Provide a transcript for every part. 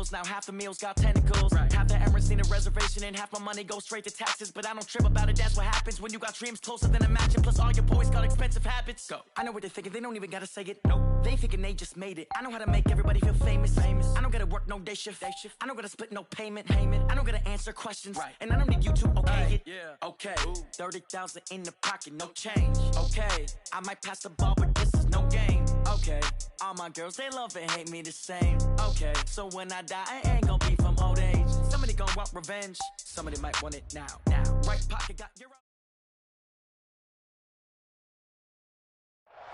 bills. Now half the meals got tentacles. Half the Emirates need a reservation and half my money goes straight to taxes. But I don't trip about it, that's what happens when you got dreams closer than imagine. Plus all your boys got expensive habits. Go. I know what they're thinking, they don't even gotta say it. Nope. They thinking they just made it. I know how to make everybody feel famous. I don't gotta work no day shift. I don't gotta split no payment. I don't gotta answer questions. And I don't need you to okay it. Okay. 30,000 in the pocket, no change. Okay. I might pass the ball, but this is no game. Okay. All my girls, they love and hate me the same. Okay. So when I die, I ain't gonna be from old age. Somebody gonna want revenge. Somebody might want it now. Right pocket got your...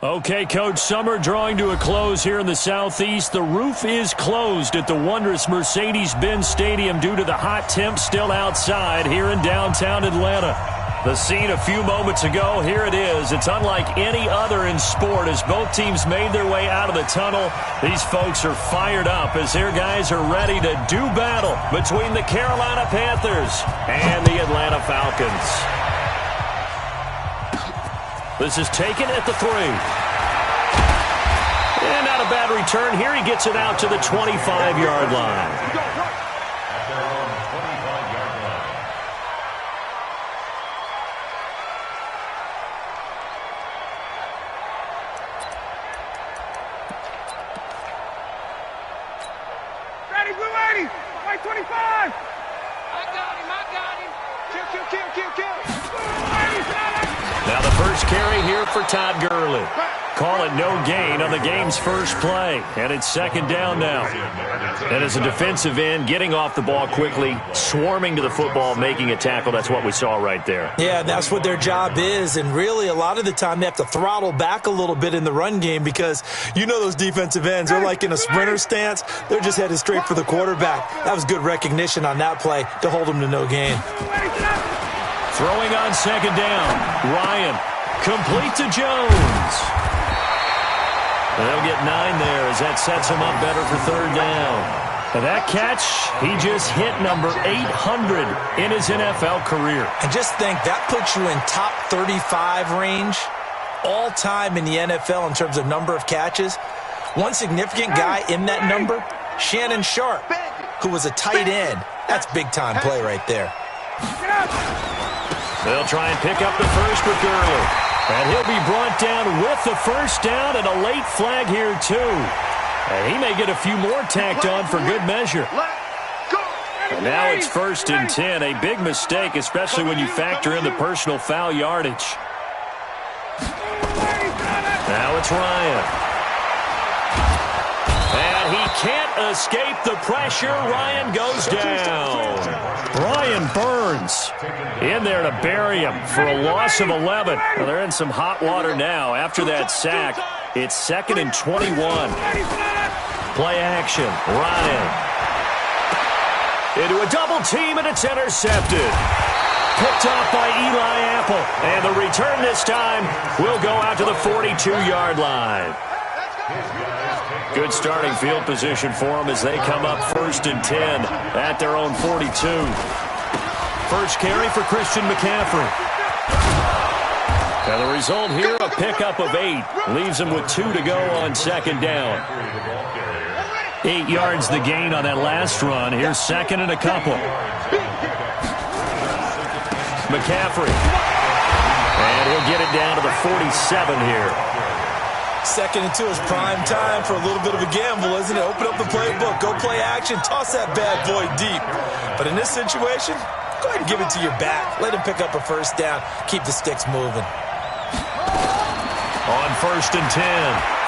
Okay, Coach, summer drawing to a close here in the Southeast. The roof is closed at the wondrous Mercedes-Benz Stadium due to the hot temps still outside here in downtown Atlanta. The scene a few moments ago, here it is. It's unlike any other in sport as both teams made their way out of the tunnel. These folks are fired up as their guys are ready to do battle between the Carolina Panthers and the Atlanta Falcons. This is taken at the 3. And not a bad return here. He gets it out to the 25-yard line. Ready, blue 80, white 25. I got him. Kill. Now the first carry here for Todd Gurley. Call it no gain on the game's first play. And it's second down now. And as a defensive end, getting off the ball quickly, swarming to the football, making a tackle, that's what we saw right there. Yeah, that's what their job is. And really, a lot of the time, they have to throttle back a little bit in the run game because you know those defensive ends, they're like in a sprinter stance. They're just headed straight for the quarterback. That was good recognition on that play to hold them to no gain. Throwing on second down. Ryan complete to Jones. They'll get 9 there as that sets him up better for third down. And that catch, he just hit number 800 in his NFL career. And just think, that puts you in top 35 range all time in the NFL in terms of number of catches. One significant guy in that number, Shannon Sharp, who was a tight end. That's big-time play right there. They'll try and pick up the first with Gurley. And he'll be brought down with the first down and a late flag here, too. And he may get a few more tacked on for good measure. And now it's 1st and 10. A big mistake, especially when you factor in the personal foul yardage. Now it's Ryan. And he can't escape the pressure. Ryan goes down. Brian Burns in there to bury him for a loss of 11. Well, they're in some hot water now. After that sack, it's 2nd and 21. Play action. Ryan. Into a double team, and it's intercepted. Picked off by Eli Apple. And the return this time will go out to the 42-yard line. Good starting field position for them as they come up 1st and 10 at their own 42. First carry for Christian McCaffrey. And the result here, a pickup of 8. Leaves him with 2 to go on second down. 8 yards the gain on that last run. Here's 2nd and a couple. McCaffrey. And he'll get it down to the 47 here. 2nd and 2 is prime time for a little bit of a gamble, isn't it? Open up the playbook, go play action, toss that bad boy deep. But in this situation, go ahead and give it to your back. Let him pick up a first down. Keep the sticks moving. On 1st and 10,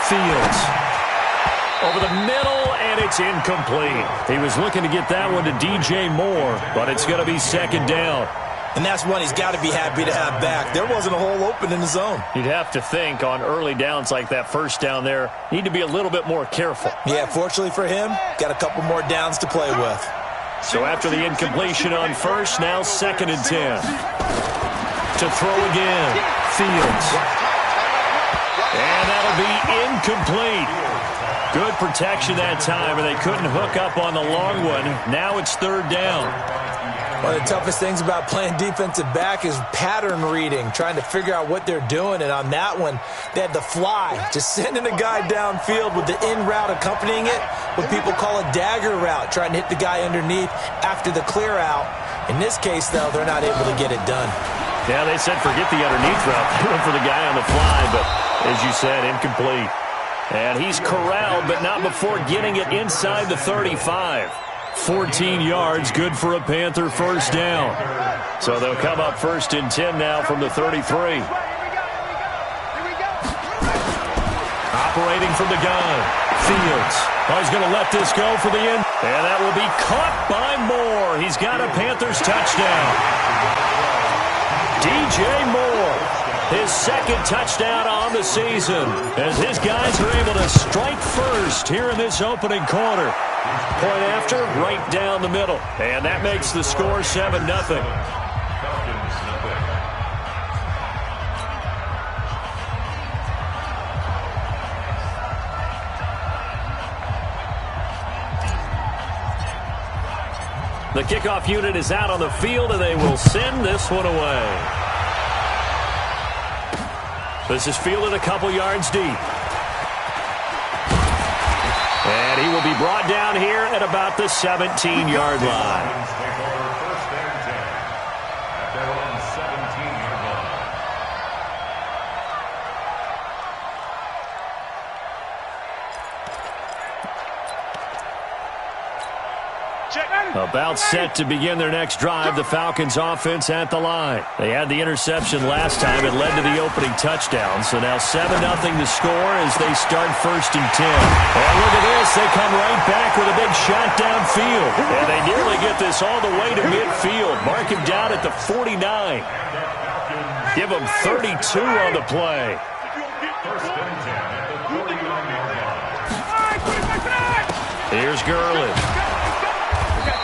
Fields. Over the middle, and it's incomplete. He was looking to get that one to DJ Moore, but it's going to be 2nd down. And that's one he's got to be happy to have back. There wasn't a hole open in the zone. You'd have to think on early downs like that first down there, need to be a little bit more careful. Yeah, fortunately for him, got a couple more downs to play with. So after the incompletion on first, now 2nd and 10. To throw again, Fields. And that'll be incomplete. Good protection that time, and they couldn't hook up on the long one. Now it's third down. One of the toughest things about playing defensive back is pattern reading, trying to figure out what they're doing. And on that one, they had the fly, just sending a guy downfield with the in route accompanying it, what people call a dagger route, trying to hit the guy underneath after the clear out. In this case, though, they're not able to get it done. Yeah, they said forget the underneath route. They went for the guy on the fly, but as you said, incomplete. And he's corralled, but not before getting it inside the 35. 14 yards, good for a Panther first down. So they'll come up first and 10 now from the 33. Operating from the gun, Fields. Oh, he's going to let this go for the end. And that will be caught by Moore. He's got a Panthers touchdown. DJ Moore, his second touchdown on the season, as his guys are able to strike first here in this opening quarter. Point after, right down the middle. And that makes the score 7-0. The kickoff unit is out on the field, and they will send this one away. This is fielded a couple yards deep. And he will be brought down here at about the 17-yard line. About set to begin their next drive, the Falcons offense at the line. They had the interception last time. It led to the opening touchdown. So now 7-0 the score as they start first and 10. And look at this. They come right back with a big shot downfield. And they nearly get this all the way to midfield. Mark him down at the 49. Give him 32 on the play. Here's Gurley.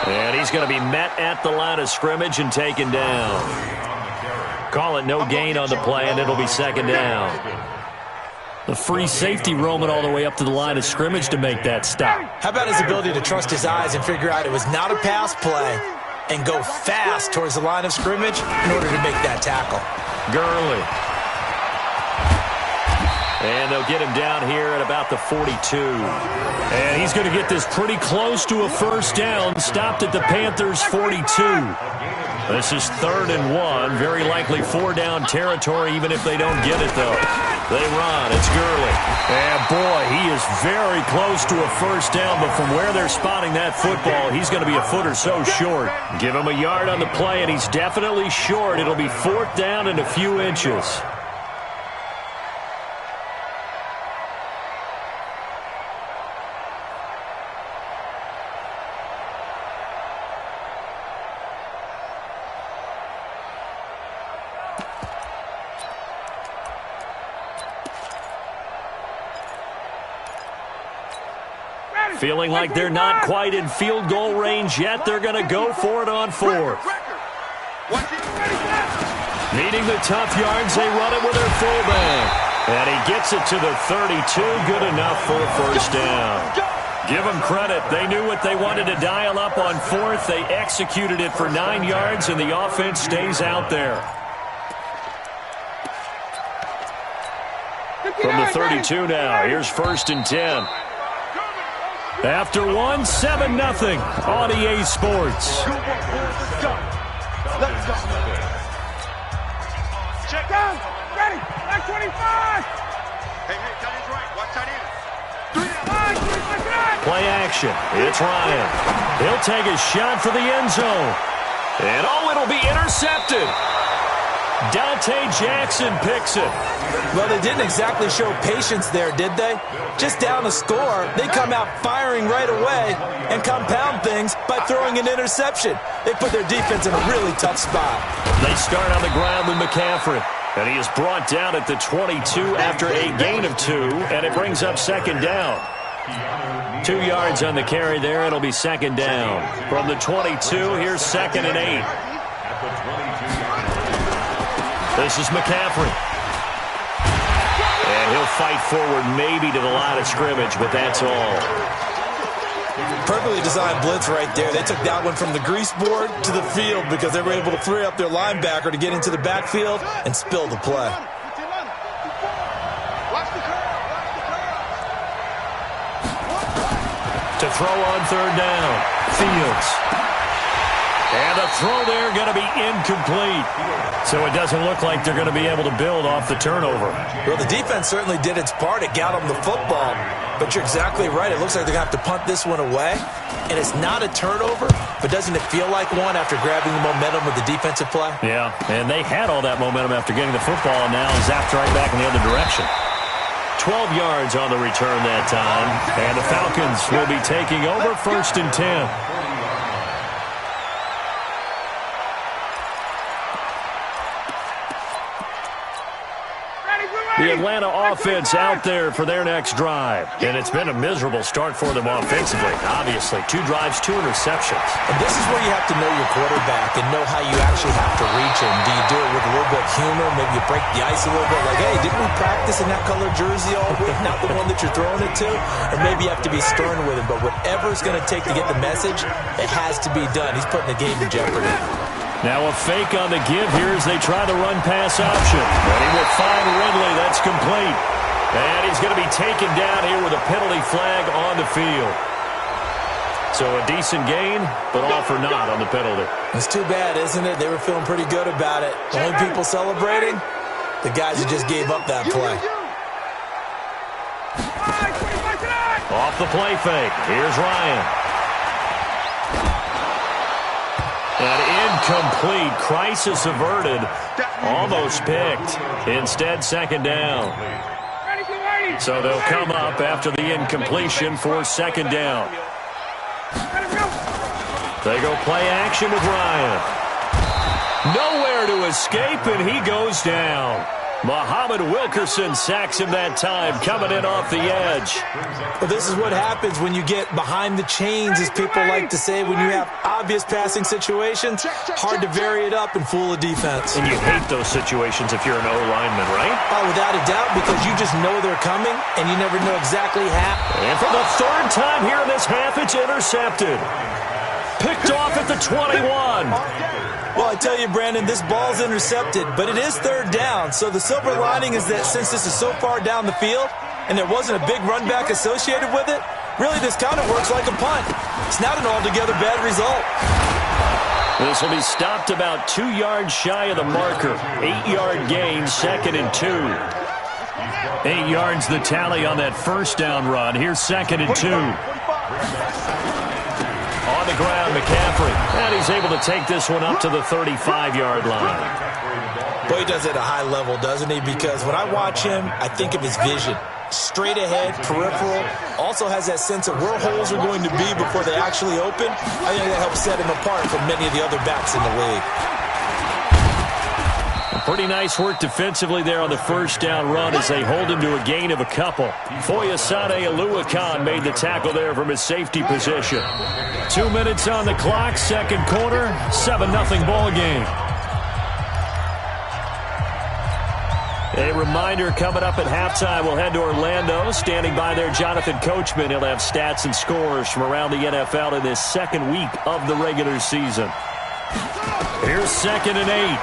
And he's going to be met at the line of scrimmage and taken down. Call it no gain on the play, and it'll be second down. The free safety roaming all the way up to the line of scrimmage to make that stop. How about his ability to trust his eyes and figure out it was not a pass play and go fast towards the line of scrimmage in order to make that tackle? Gurley. And they'll get him down here at about the 42. And he's going to get this pretty close to a first down. Stopped at the Panthers' 42. This is 3rd and 1. Very likely 4-down territory, even if they don't get it, though. They run. It's Gurley. And, boy, he is very close to a first down. But from where they're spotting that football, he's going to be a foot or so short. Give him a yard on the play, and he's definitely short. It'll be 4th down and a few inches. Feeling like they're not quite in field goal range yet. They're going to go for it on 4th. Needing the tough yards, they run it with their fullback. And he gets it to the 32. Good enough for a first down. Give them credit. They knew what they wanted to dial up on 4th. They executed it for 9 yards, and the offense stays out there. From the 32 now, here's 1st and 10. After 1, 7-0 on EA Sports. Let's go. Check down. Ready. Back 25. Hey, tight end's right. Watch tight end. Play action. It's Ryan. He'll take a shot for the end zone. And, it'll be intercepted. Dante Jackson picks it. Well, they didn't exactly show patience there, did they? Just down a score, they come out firing right away and compound things by throwing an interception. They put their defense in a really tough spot. They start on the ground with McCaffrey. And he is brought down at the 22 after a gain of 2, and it brings up second down. 2 yards on the carry there. It'll be second down. From the 22, here's 2nd and 8. This is McCaffrey. And He'll fight forward maybe to the line of scrimmage, but that's all. Perfectly designed blitz right there. They took that one from the grease board to the field because they were able to free up their linebacker to get into the backfield and spill the play. To throw on third down, Fields. And the throw there going to be incomplete. So it doesn't look like they're going to be able to build off the turnover. Well, the defense certainly did its part. It got them the football. But you're exactly right. It looks like they're going to have to punt this one away. And it's not a turnover, but doesn't it feel like one after grabbing the momentum of the defensive play? Yeah, and they had all that momentum after getting the football and now zapped right back in the other direction. 12 yards on the return that time. And the Falcons will be taking over 1st and 10. The Atlanta offense out there for their next drive. And it's been a miserable start for them offensively. Obviously, 2 drives, 2 interceptions. And this is where you have to know your quarterback and know how you actually have to reach him. Do you do it with a little bit of humor? Maybe you break the ice a little bit. Like, hey, didn't we practice in that color jersey all week? Not the one that you're throwing it to? Or maybe you have to be stern with him. But whatever it's going to take to get the message, it has to be done. He's putting the game in jeopardy. Now a fake on the give here as they try the run-pass option. And he will find Ridley. That's complete. And he's going to be taken down here with a penalty flag on the field. So a decent gain, but all for naught on the penalty. It's too bad, isn't it? They were feeling pretty good about it. The only people celebrating, the guys who just gave up that play. Off the play fake. Here's Ryan. And incomplete. Crisis averted. Almost picked. Instead, 2nd down. So they'll come up after the incompletion for 2nd down. They go play action with Ryan. Nowhere to escape, and he goes down. Muhammad Wilkerson sacks him that time, coming in off the edge. Well, this is what happens when you get behind the chains, as people like to say. When you have obvious passing situations, hard to vary it up and fool a defense. And you hate those situations if you're an O-lineman, right? Oh, without a doubt, because you just know they're coming, and you never know exactly how. And for the 3rd time here in this half, it's intercepted. Picked off at the 21. Well, I tell you, Brandon, this ball's intercepted, but it is 3rd down. So the silver lining is that since this is so far down the field and there wasn't a big run back associated with it, really this kind of works like a punt. It's not an altogether bad result. This will be stopped about 2 yards shy of the marker. 8-yard gain, 2nd and 2. 8 yards the tally on that 1st down run. Here's 2nd and 2. On the ground, McCaffrey. And he's able to take this one up to the 35-yard line. Boy, he does it at a high level, doesn't he? Because when I watch him, I think of his vision. Straight ahead, peripheral. Also has that sense of where holes are going to be before they actually open. I think that helps set him apart from many of the other backs in the league. Pretty nice work defensively there on the 1st down run as they hold him to a gain of a couple. Foyesade Oluwakan made the tackle there from his safety position. 2 minutes on the clock, 2nd quarter, 7-0 ball game. A reminder coming up at halftime, we'll head to Orlando. Standing by there, Jonathan Coachman. He'll have stats and scores from around the NFL in this 2nd week of the regular season. Here's 2nd and 8.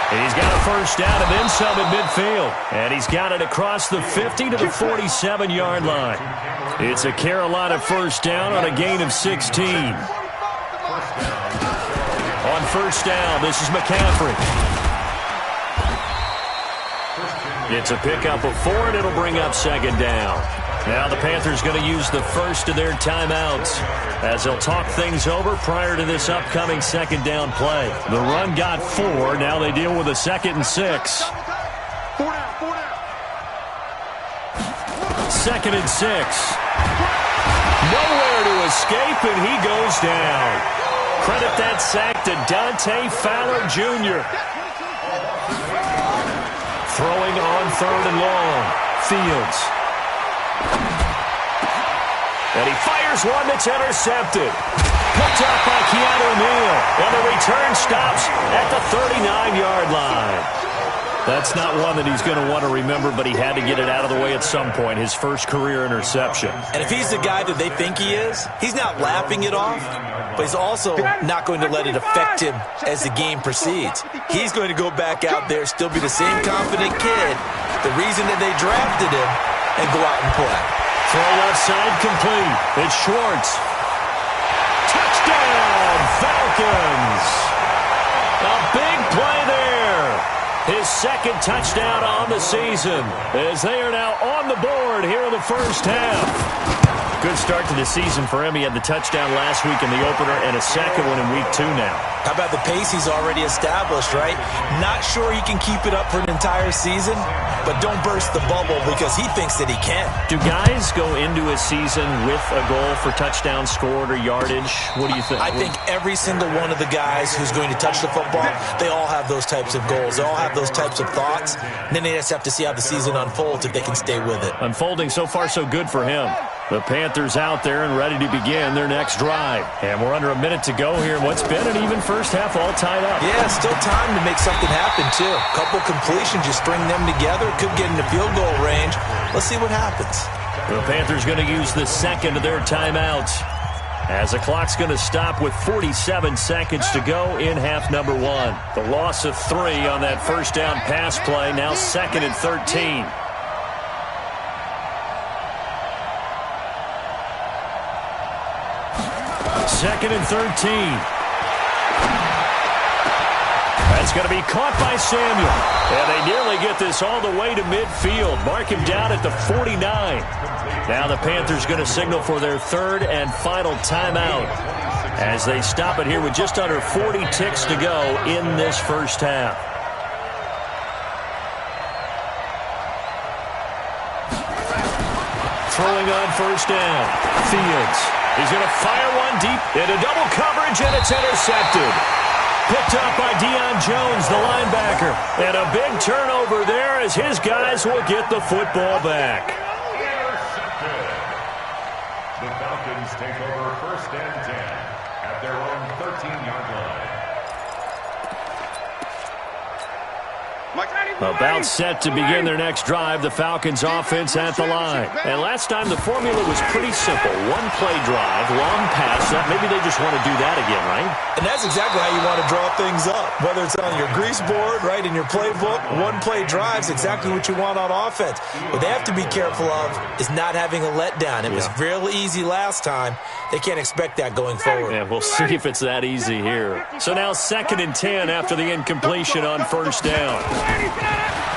And he's got a 1st down and then some at midfield. And he's got it across the 50 to the 47-yard line. It's a Carolina 1st down on a gain of 16. On 1st down, this is McCaffrey. It's a pickup of 4, and it'll bring up 2nd down. Now the Panthers going to use the first of their timeouts as they'll talk things over prior to this upcoming 2nd down play. The run got 4. Now they deal with a 2nd and 6. 2nd and 6. Nowhere to escape, and he goes down. Credit that sack to Dante Fowler Jr. Throwing on 3rd and long. Fields. And he fires one that's intercepted. Picked up by Keanu Neal. And the return stops at the 39-yard line. That's not one that he's going to want to remember, but he had to get it out of the way at some point, his first career interception. And if he's the guy that they think he is, he's not laughing it off, but he's also not going to let it affect him as the game proceeds. He's going to go back out there, still be the same confident kid, the reason that they drafted him, and go out and play. Throw left side complete. It's Schwartz. Touchdown, Falcons. A big play there. His second touchdown on the season as they are now on the board here in the first half. Good start to the season for him. He had the touchdown last week in the opener and a second one in week 2 now. How about the pace he's already established, right? Not sure he can keep it up for an entire season, but don't burst the bubble because he thinks that he can. Do guys go into a season with a goal for touchdown scored or yardage? What do you think? I think every single one of the guys who's going to touch the football, they all have those types of goals. They all have those types of thoughts. And then they just have to see how the season unfolds if they can stay with it. Unfolding so far so good for him. The Panthers out there and ready to begin their next drive. And we're under a minute to go here. What's been an even first half, all tied up. Yeah, still time to make something happen, too. A couple completions, you string them together, could get into field goal range. Let's see what happens. The Panthers going to use the second of their timeouts as the clock's going to stop with 47 seconds to go in half number 1. The loss of 3 on that first down pass play, now second and 13. Second and 13. That's going to be caught by Samuel. And they nearly get this all the way to midfield. Mark him down at the 49. Now the Panthers going to signal for their third and final timeout as they stop it here with just under 40 ticks to go in this first half. Throwing on first down. Fields. He's going to fire one deep into double coverage, and it's intercepted. Picked up by Deion Jones, the linebacker. And a big turnover there as his guys will get the football back. Intercepted. The Falcons take over first and 10 at their own 13-yard line. About set to begin their next drive, the Falcons offense at the line. And last time the formula was pretty simple. One play drive, long pass. Maybe they just want to do that again, right? And that's exactly how you want to draw things up. Whether it's on your grease board, right, in your playbook, one play drive's exactly what you want on offense. What they have to be careful of is not having a letdown. It was real easy last time. They can't expect that going forward. Yeah, we'll see if it's that easy here. So now second and 10 after the incompletion on first down.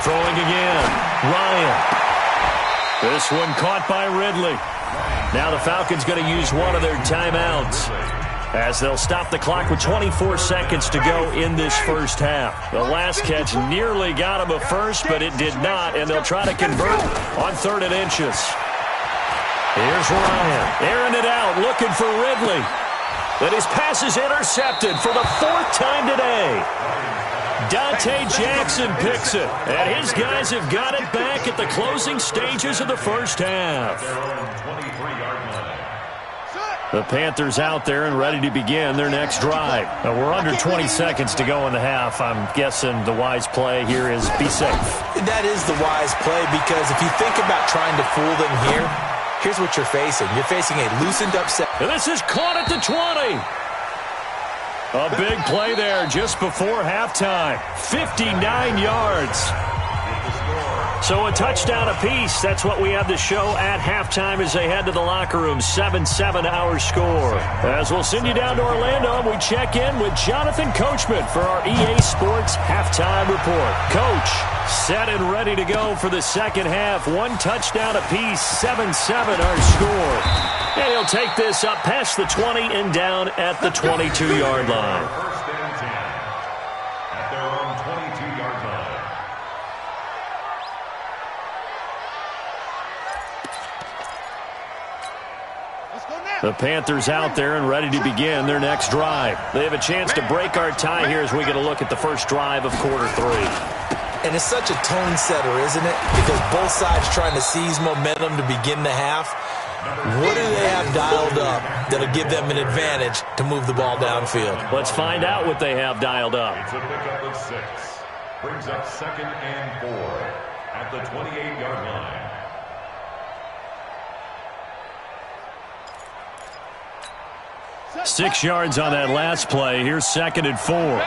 Throwing again. Ryan. This one caught by Ridley. Now the Falcons going to use one of their timeouts as they'll stop the clock with 24 seconds to go in this first half. The last catch nearly got him a first, but it did not, and they'll try to convert on 3rd and inches. Here's Ryan. Airing it out, looking for Ridley. But his pass is intercepted for the 4th time today. Dante Jackson picks it, and his guys have got it back at the closing stages of the first half. The Panthers out there and ready to begin their next drive. Now we're under 20 seconds to go in the half. I'm guessing the wise play here is be safe. That is the wise play because if you think about trying to fool them here, here's what you're facing. You're facing a loosened up set. And this is caught at the 20. A big play there just before halftime. 59 yards. So a touchdown apiece. That's what we have to show at halftime as they head to the locker room. 7-7 our score. As we'll send you down to Orlando, we check in with Jonathan Coachman for our EA Sports Halftime Report. Coach, set and ready to go for the second half. One touchdown apiece. 7-7 our score. And he'll take this up past the 20 and down at the 22-yard line. First and 10 at their own 22-yard line. The Panthers out there and ready to begin their next drive. They have a chance to break our tie here as we get a look at the first drive of quarter 3. And it's such a tone setter, isn't it? Because both sides trying to seize momentum to begin the half. What do they have dialed up that'll give them an advantage to move the ball downfield? Let's find out what they have dialed up. It's a pickup of 6. Brings up 2nd and 4 at the 28-yard line. Six yards on that last play. Here's 2nd and 4.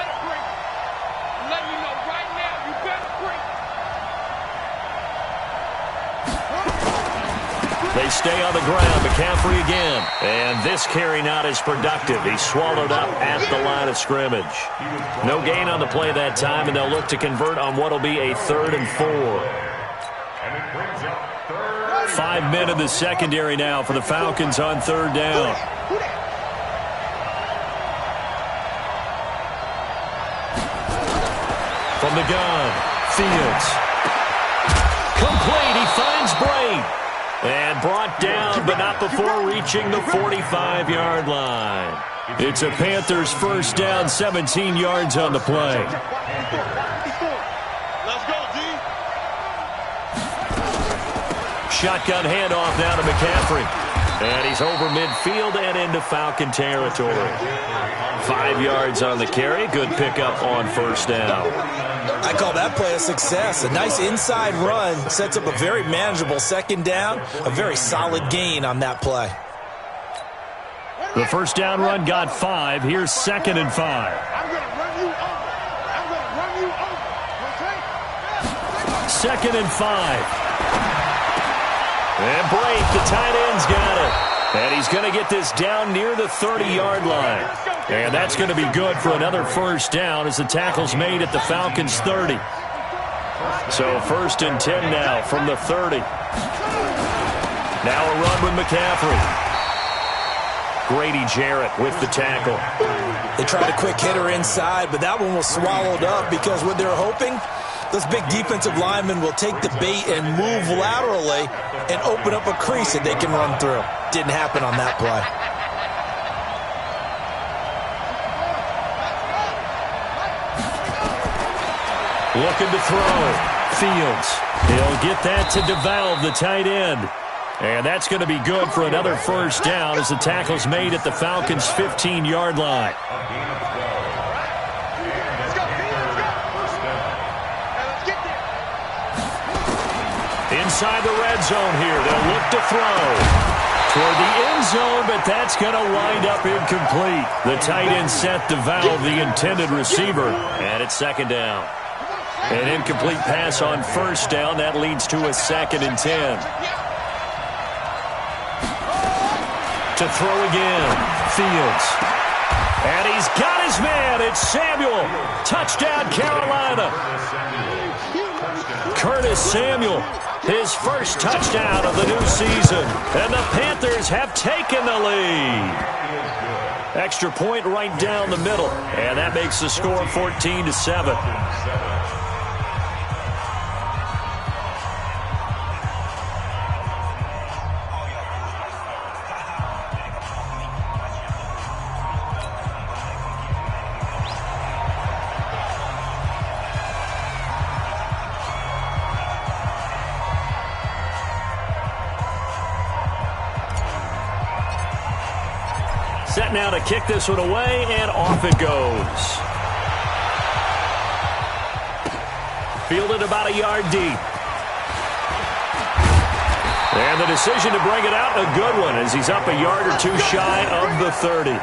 They stay on the ground. McCaffrey again. And this carry not as productive. He's swallowed up at the line of scrimmage. No gain on the play that time, and they'll look to convert on what will be a 3rd and 4. And it brings up 3rd. 5 men in the secondary now for the Falcons on 3rd down. From the gun, Fields. Complete. He finds Braid. And brought down, but not before reaching the 45-yard line. It's a Panthers 1st down, 17 yards on the play. Let's go, D. Shotgun handoff now to McCaffrey. And he's over midfield and into Falcon territory. 5 yards on the carry. Good pickup on 1st down. I call that play a success. A nice inside run sets up a very manageable 2nd down. A very solid gain on that play. The 1st down run got 5. Here's 2nd and 5. I'm going to run you over. I'm going to run you over. Okay? 2nd and 5. And Blake, the tight end's got it. And he's going to get this down near the 30-yard line. And that's going to be good for another 1st down as the tackle's made at the Falcons' 30. So 1st and 10 now from the 30. Now a run with McCaffrey. Grady Jarrett with the tackle. They tried a quick hitter inside, but that one was swallowed up because what they're hoping, those big defensive linemen will take the bait and move laterally and open up a crease that they can run through. Didn't happen on that play. Looking to throw. Fields. He'll get that to devalve the tight end. And that's going to be good for another 1st down as the tackle's made at the Falcons' 15-yard line. Inside the red zone here. They'll look to throw toward the end zone, but that's going to wind up incomplete. The tight end set to valve the intended receiver, and it's 2nd down. An incomplete pass on 1st down. That leads to a 2nd and 10. To throw again. Fields. And he's got his man. It's Samuel. Touchdown, Carolina. Curtis Samuel. His 1st touchdown of the new season. And the Panthers have taken the lead. Extra point right down the middle. And that makes the score 14-7. Set now to kick this one away, and off it goes. Fielded about a yard deep. And the decision to bring it out, a good one, as he's up a yard or two shy of the 30.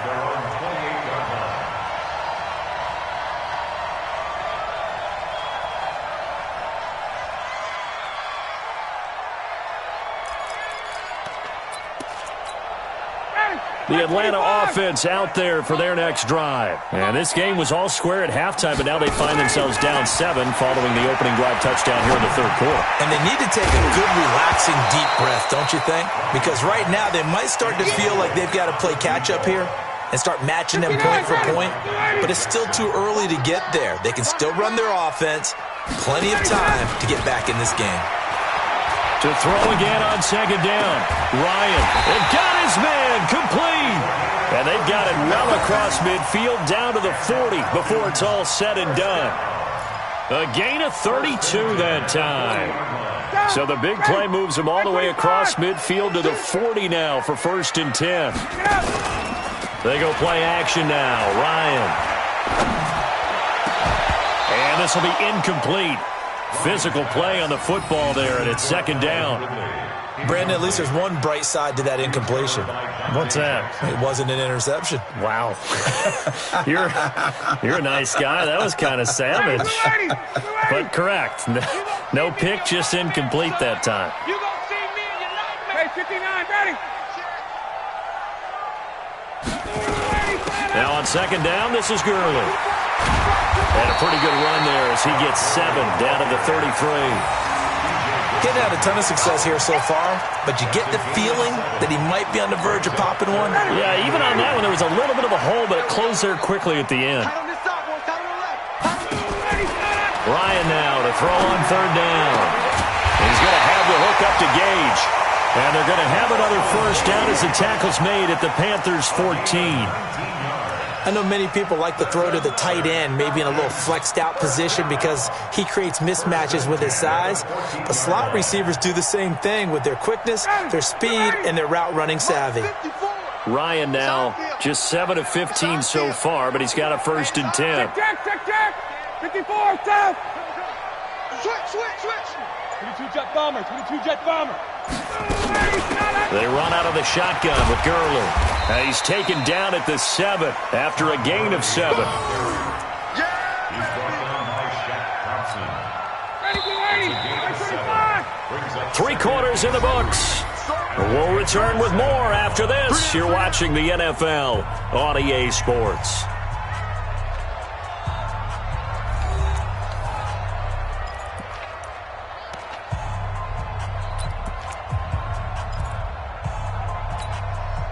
The Atlanta offense out there for their next drive. And this game was all square at halftime, but now they find themselves down 7 following the opening drive touchdown here in the 3rd quarter. And they need to take a good, relaxing, deep breath, don't you think? Because right now they might start to feel like they've got to play catch-up here and start matching them point for point. But it's still too early to get there. They can still run their offense. Plenty of time to get back in this game. To throw again on 2nd down. Ryan, and got his man, complete. And they've got it well across midfield down to the 40 before it's all said and done. A gain of 32 that time. So the big play moves them all the way across midfield to the 40 now for 1st and 10. They go play action now. Ryan. And this will be incomplete. Physical play on the football there, and it's second down. Brandon, at least there's one bright side to that incompletion. What's that? It wasn't an interception. Wow. You're a nice guy. That was kind of savage. But correct. No pick, just incomplete that time. You gonna see me in your nightmare. Hey, 59, ready. Now on second down, this is Gurley. And a pretty good run there as he gets 7 down to the 33. Getting had a ton of success here so far, but you get the feeling that he might be on the verge of popping one. Yeah, even on that one, there was a little bit of a hole, but it closed there quickly at the end. Ryan now to throw on third down. He's going to have the hook up to Gage. And they're going to have another first down as the tackle's made at the Panthers' 14. I know many people like to throw to the tight end, maybe in a little flexed out position because he creates mismatches with his size. But slot receivers do the same thing with their quickness, their speed, and their route running savvy. Ryan now just 7 of 15 so far, but he's got a first and 10. Check. 54, south. Switch. 22 jet bomber. They run out of the shotgun with Gurley. Now he's taken down at the 7 after a gain of 7. He's brought down by Shaq Thompson. 3 quarters in the books. We'll return with more after this. You're watching the NFL on EA Sports.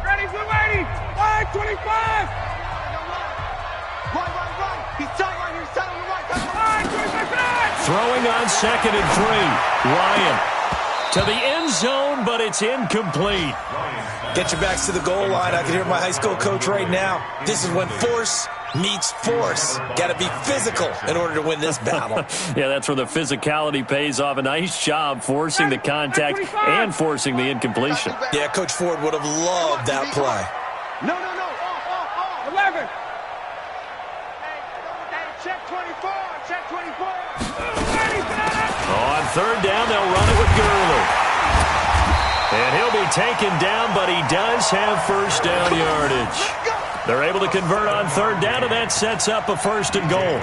Ready, 25. Right. He's tight right here. Side on the right. Throwing on second and 3. Ryan to the end zone, but it's incomplete. Get your backs to the goal line. I can hear my high school coach right now. This is when force meets force. Got to be physical in order to win this battle. Yeah, that's where the physicality pays off. A nice job forcing the contact and forcing the incompletion. Yeah, Coach Ford would have loved that play. No. 11. Check 24. On third down, they'll run it with Gurley. And he'll be taken down, but he does have first down yardage. They're able to convert on third down, and that sets up a first and goal.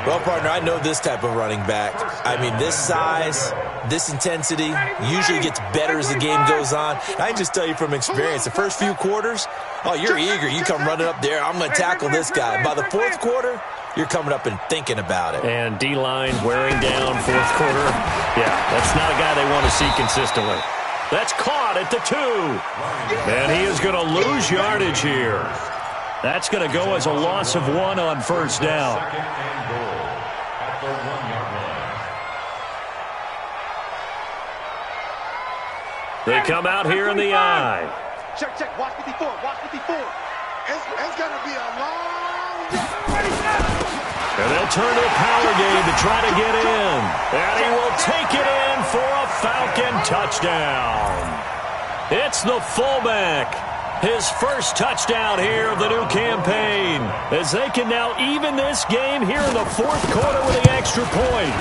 Well, partner, I know this type of running back. I mean, this size, this intensity usually gets better as the game goes on. I can just tell you from experience, the first few quarters, you're eager. You come running up there, I'm going to tackle this guy. By the fourth quarter, you're coming up and thinking about it. And D-line wearing down fourth quarter. Yeah, that's not a guy they want to see consistently. That's caught at the 2. And he is going to lose yardage here. That's going to go as a loss of 1 on first down. Second and goal at the 1-yard line. They come out here in the eye. Check. Watch 54. It's going to be a long day. And they'll turn to a power game to try to get in. And he will take it in for a Falcon touchdown. It's the fullback. His first touchdown here of the new campaign, as they can now even this game here in the fourth quarter with the extra point.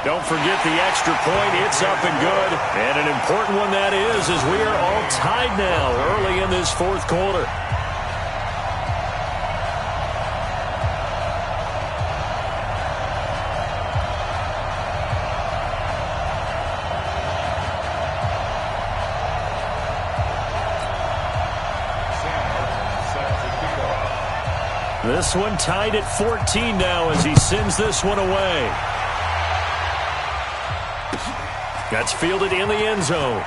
Don't forget the extra point. It's up and good. And an important one that is, as we are all tied now early in this fourth quarter. This one tied at 14 now as he sends this one away. That's fielded in the end zone.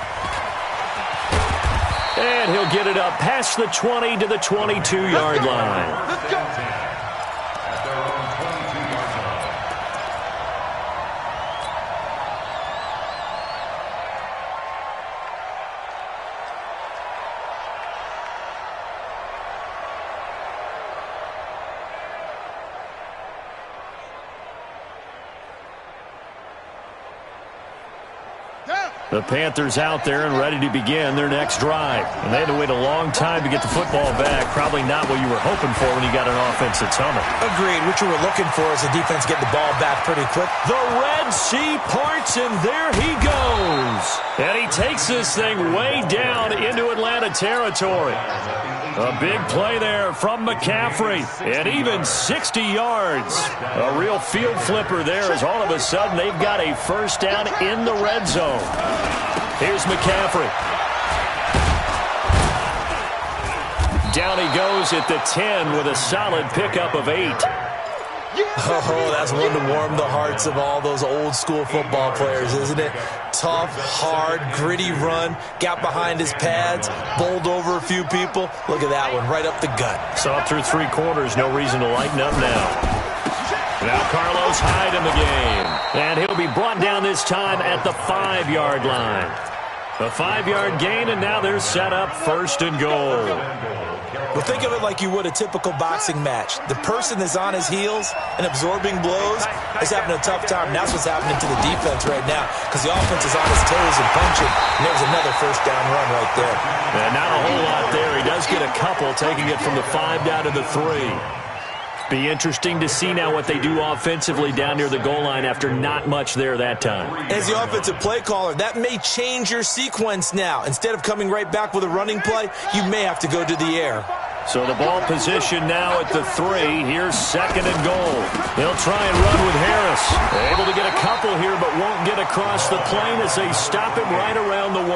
And he'll get it up past the 20 to the 22-yard line. Let's go. At their own 22-yard line. Down. The Panthers out there and ready to begin their next drive. And they had to wait a long time to get the football back. Probably not what you were hoping for when you got an offense that's humming. Agreed. What you were looking for is the defense getting the ball back pretty quick. The Red Sea parts, and there he goes. And he takes this thing way down into Atlanta territory. A big play there from McCaffrey, and even 60 yards. A real field flipper there as all of a sudden they've got a first down in the red zone. Here's McCaffrey. Down he goes at the 10 with a solid pickup of 8. Oh, that's one to warm the hearts of all those old school football players, isn't it? Tough, hard, gritty run, got behind his pads, bowled over a few people. Look at that one, right up the gut. Saw it through 3 quarters, no reason to lighten up now. Now Carlos Hyde in the game. And he'll be brought down this time at the 5-yard line. A 5-yard gain, and now they're set up first and goal. Well, think of it like you would a typical boxing match. The person that's on his heels and absorbing blows is having a tough time. And that's what's happening to the defense right now because the offense is on his toes and punching. And there's another first down run right there. And not a whole lot there. He does get a couple, taking it from the 5 down to the 3. Be interesting to see now what they do offensively down near the goal line after not much there that time. As the offensive play caller, that may change your sequence now. Instead of coming right back with a running play, you may have to go to the air. So the ball position now at the 3. Here's second and goal. They'll try and run with Harris. Able to get a couple here, but won't get across the plane as they stop him right around the 1.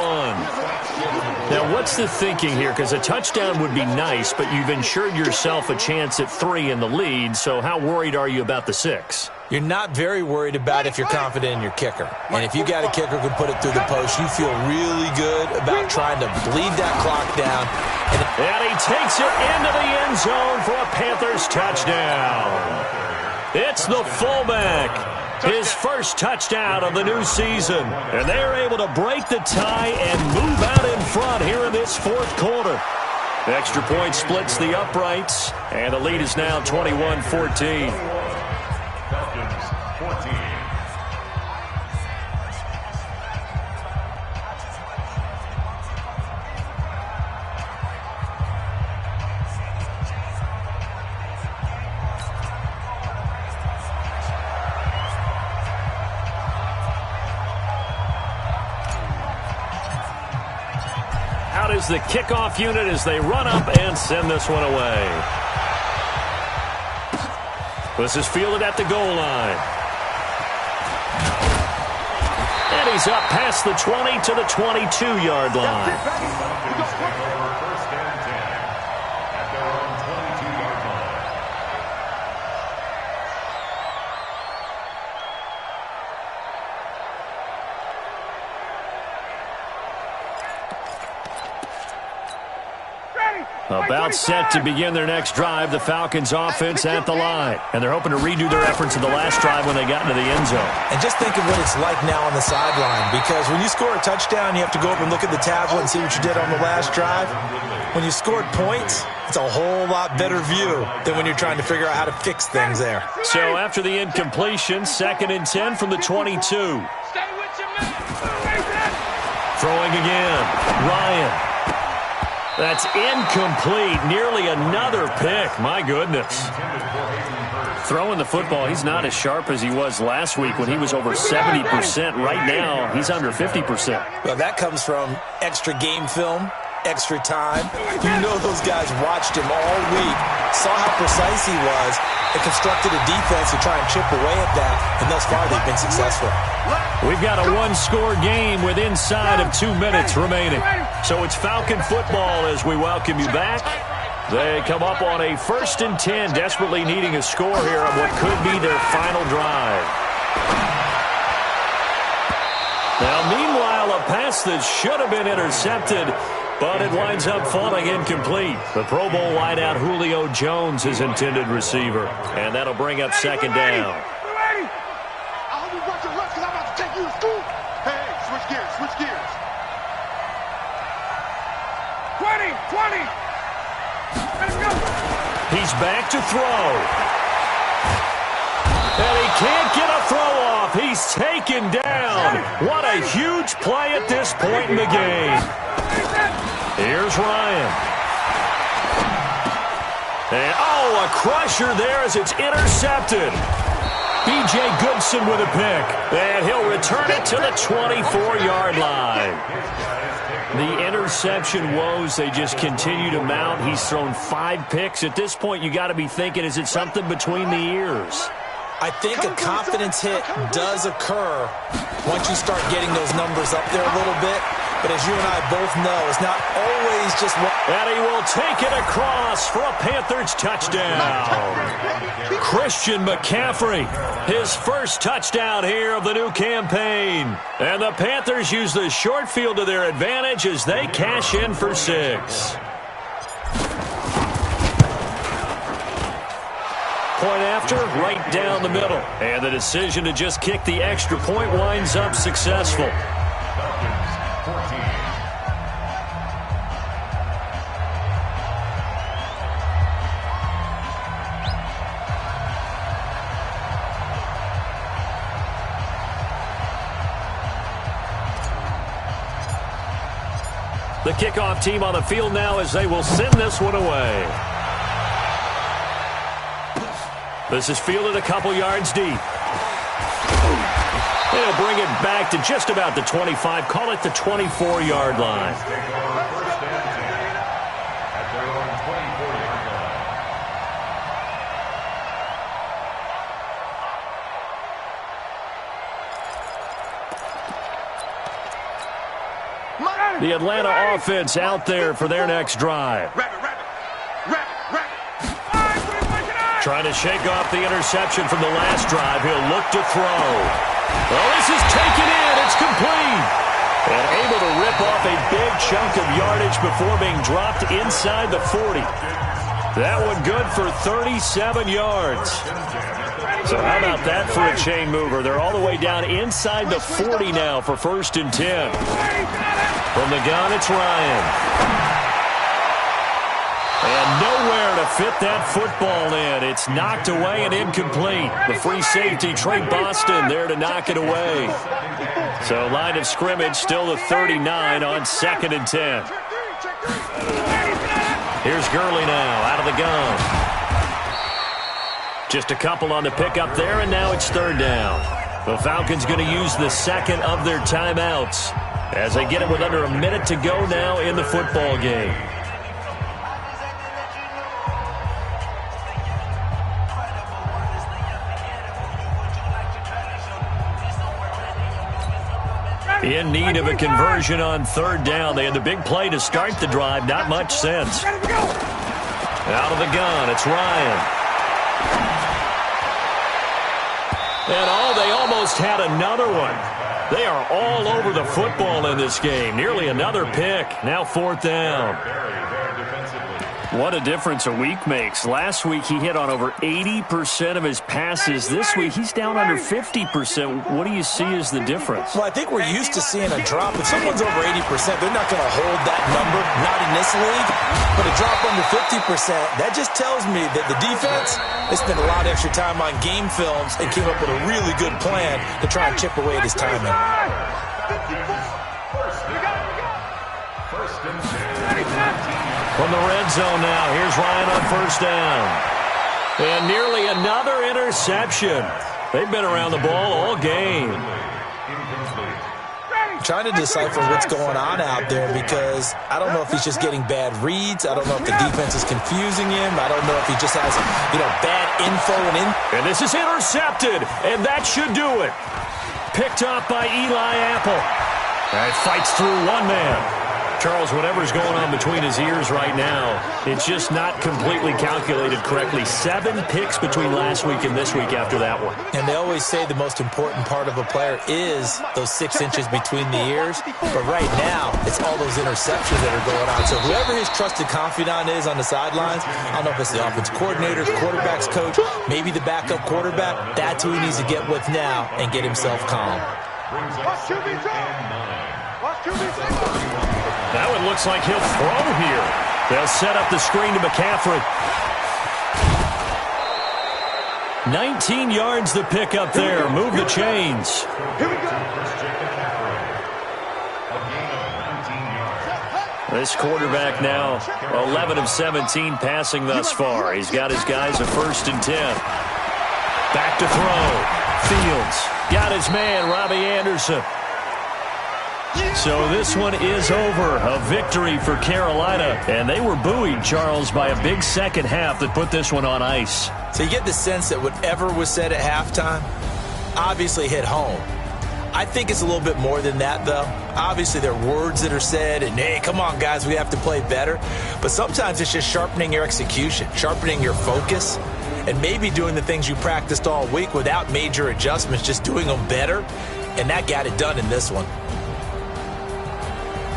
Now, what's the thinking here? Because a touchdown would be nice, but you've ensured yourself a chance at 3 in the lead, so how worried are you about the 6? You're not very worried about if you're confident in your kicker. And if you got a kicker who can put it through the post, you feel really good about trying to bleed that clock down. And he takes it into the end zone for a Panthers touchdown. It's the fullback. His first touchdown of the new season. And they're able to break the tie and move out in front here in this 4th quarter. Extra point splits the uprights, and the lead is now 21-14. Falcons 14. Out is the kickoff unit as they run up and send this one away. This is fielded at the goal line. And he's up past the 20 to the 22-yard line. Falcons take over first and 10 at their own 22-yard line. About set to begin their next drive, the Falcons offense at the line. And they're hoping to redo their efforts of the last drive when they got into the end zone. And just think of what it's like now on the sideline, because when you score a touchdown, you have to go up and look at the tablet and see what you did on the last drive. When you scored points, it's a whole lot better view than when you're trying to figure out how to fix things there. So after the incompletion, 2nd and 10 from the 22. Throwing again, Ryan. That's incomplete. Nearly another pick. My goodness. Throwing the football, he's not as sharp as he was last week when he was over 70%. Right now, he's under 50%. Well, that comes from extra game film, extra time. You know those guys watched him all week, saw how precise he was, and constructed a defense to try and chip away at that, and thus far they've been successful. We've got a 1-score game with inside of 2 minutes remaining. So it's Falcon football as we welcome you back. They come up on a 1st and 10, desperately needing a score here on what could be their final drive. Now, meanwhile, a pass that should have been intercepted, but it winds up falling incomplete. The Pro Bowl wideout Julio Jones is intended receiver, and that'll bring up 2nd down. He's back to throw. And he can't get a throw off. He's taken down. What a huge play at this point in the game. Here's Ryan. And, a crusher there as it's intercepted. B.J. Goodson with a pick. And he'll return it to the 24-yard line. The interception woes, they just continue to mount. He's thrown 5 picks. At this point, you got to be thinking, is it something between the ears? I think a confidence hit does occur once you start getting those numbers up there a little bit. But as you and I both know, it's not always just one. And he will take it across for a Panthers touchdown. Christian McCaffrey, his first touchdown here of the new campaign. And the Panthers use the short field to their advantage as they cash in for 6. Point after, right down the middle. And the decision to just kick the extra point winds up successful. The kickoff team on the field now as they will send this one away. This is fielded a couple yards deep. They'll bring it back to just about the 25. Call it the 24-yard line. The Atlanta offense out there for their next drive. Trying to shake off the interception from the last drive. He'll look to throw. Well, this is taken in. It's complete. And able to rip off a big chunk of yardage before being dropped inside the 40. That one good for 37 yards. So how about that for a chain mover? They're all the way down inside the 40 now for 1st and 10. From the gun, it's Ryan. And nowhere to fit that football in. It's knocked away and incomplete. The free safety, Trey Boston, there to knock it away. So line of scrimmage still the 39 on 2nd and 10. Here's Gurley now out of the gun. Just a couple on the pickup there, and now it's 3rd down. The Falcons going to use the 2nd of their timeouts as they get it with under a minute to go now in the football game. In need of a conversion on 3rd down. They had the big play to start the drive. Not much sense. Out of the gun, it's Ryan. And they almost had another one. They are all over the football in this game. Nearly another pick. Now 4th down. What a difference a week makes. Last week he hit on over 80% of his passes. This week he's down under 50%. What do you see as the difference? Well, I think we're used to seeing a drop. If someone's over 80%, they're not going to hold that number, not in this league. But a drop under 50%, that just tells me that the defense, they spent a lot of extra time on game films and came up with a really good plan to try and chip away at his timing. From the red zone now, here's Ryan on 1st down. And nearly another interception. They've been around the ball all game. Trying to decipher what's going on out there because I don't know if he's just getting bad reads. I don't know if the defense is confusing him. I don't know if he just has, bad info. And this is intercepted, and that should do it. Picked off by Eli Apple. And fights through one man. Charles, whatever's going on between his ears right now, it's just not completely calculated correctly. 7 picks between last week and this week after that one. And they always say the most important part of a player is those 6 inches between the ears. But right now, it's all those interceptions that are going on. So whoever his trusted confidant is on the sidelines, I don't know if it's the offense coordinator, the quarterback's coach, maybe the backup quarterback, that's who he needs to get with now and get himself calm. Now it looks like he'll throw here. They'll set up the screen to McCaffrey. 19 yards the pick up there. Move the chains. Here we go. This quarterback now 11 of 17 passing thus far. He's got his guys a 1st and 10. Back to throw. Fields got his man, Robbie Anderson. So this one is over. A victory for Carolina. And they were buoyed, Charles, by a big second half that put this one on ice. So you get the sense that whatever was said at halftime obviously hit home. I think it's a little bit more than that, though. Obviously, there are words that are said, and, hey, come on, guys, we have to play better. But sometimes it's just sharpening your execution, sharpening your focus, and maybe doing the things you practiced all week without major adjustments, just doing them better. And that got it done in this one.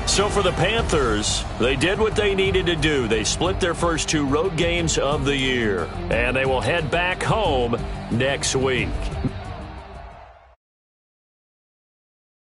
So for the Panthers, they did what they needed to do. They split their first 2 road games of the year, and they will head back home next week.